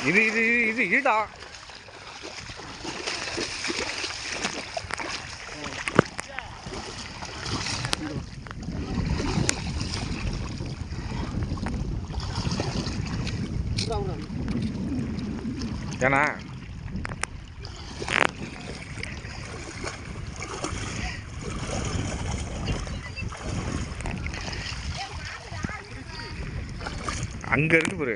இது ஈடா ஏன்னா அங்க இருக்கு பாரு.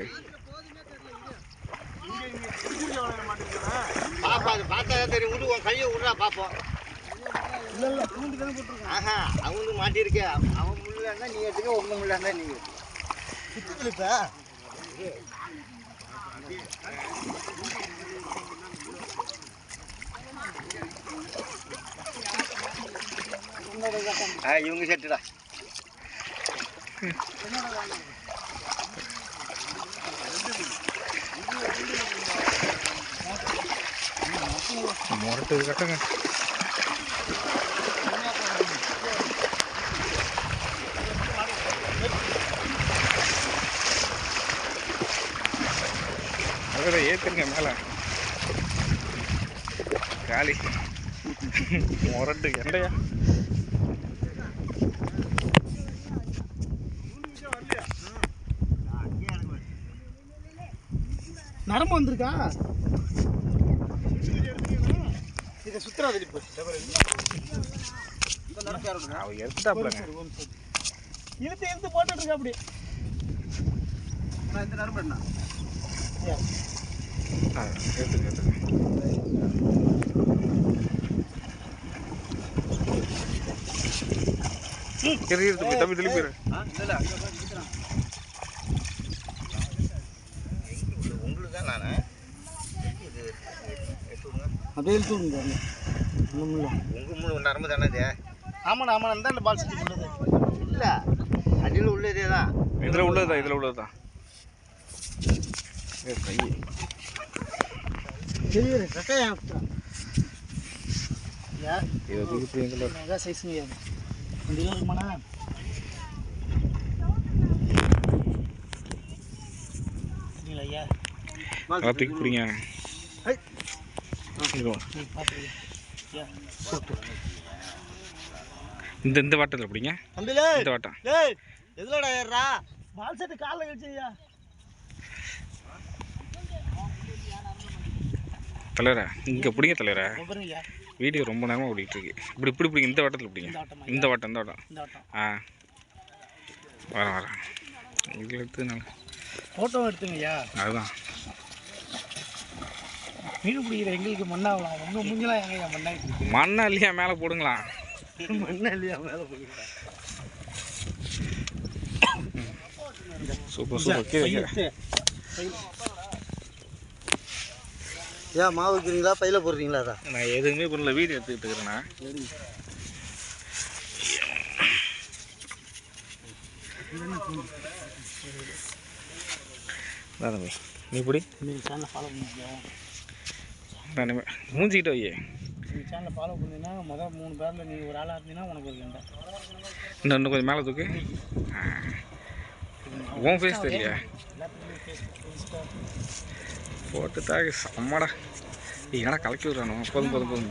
பாப்பா அது பார்த்தா தெரியும். விடு உன் கையை விட்றா பார்ப்போம். ஆஹா அவனுக்கு மாட்டியிருக்கே. அவன் முள்ளாண்டா நீ எடுத்துக்க, உங்க முள்ளாண்டா நீ சுற்றுப்பா. இவங்க செட்டுடா. முரட்டு கட்டுங்க. அதை ஏற்றுங்க மேலே காலி முரட்டு எண்டையா. நரம்பு வந்திருக்கா இதை சுத்தரா திருப்பி எடுத்துட்டாப்லங்க. இழுத்து போட்டுட்டு இருக்கா அப்படி. இந்த நரம்பு என்ன எடுத்துக்க தம்பி திருப்பிடு. உங்களுக்கு தான் நான் அப்படியே இழுத்துங்க. உங்கள் முழு நரம்பு தானே இது? ஆமாண்ணா ஆமாண்ணா தான் இந்த பால் செஞ்சு உள்ளது இல்லை, அடியில் உள்ளதே தான். இதில் உள்ளதுதான், இதில் உள்ளதுதான். சைஸுங்க இருக்குமாண்ணா. ஐயா தூக்கி பிடிங்க. இந்த வாட்டத்தில் பிடிங்க. இந்த வாட்டம் எதுலடா ஏறா பால் செட்டு காலில் வச்சுயா தலைவரா. இங்கே பிடிங்க தலைவரா. வீடியோ ரொம்ப நேரமாக ஓடிட்டு இருக்கு. இப்படி இப்படி பிடிங்க. இந்த வாட்டத்தில் பிடிங்க. இந்த வாட்டம் இந்த வாட்டம். ஆ வரேன். இதில் எடுத்து ஃபோட்டோ எடுத்துங்கய்யா. அதுதான் மீன் பிடிக்கிற எங்களுக்கு மண்ணாகலாம். ஒன்றும் முடிஞ்சலாம் எங்கய்யா மண்ணாகிட்டு. மண்ணா இல்லையா மேலே போடுங்களா? மண்ணா இல்லையா மேலே போடுங்களா? Super super. ஏன் மாவு வைக்கிறீங்களா பையில போடுறீங்களா? அதான் நான் எதுவுமே பண்ணல, வீடியோ எடுத்துக்கிட்டு இருக்கிறேண்ணா. நீ பிடி. சேனலை ஃபாலோ பண்ணிக்கோ. நான் மூஞ்சிக்கிட்ட வையே. நீங்கள் சேனலை ஃபாலோ பண்ணிங்கன்னா மொதல் 3 பேரில் நீங்கள் ஒரு ஆளாக இருந்தீங்கன்னா உனக்கு ஒரு கண்டை. இன்னும் கொஞ்சம் மேலே தூக்கு. உன் ஃபேஸ் தெரியலையா? போட்டு தாக்கு செம்மடா. ஏன்னா கலக்கி விட்றானோ. போதும்.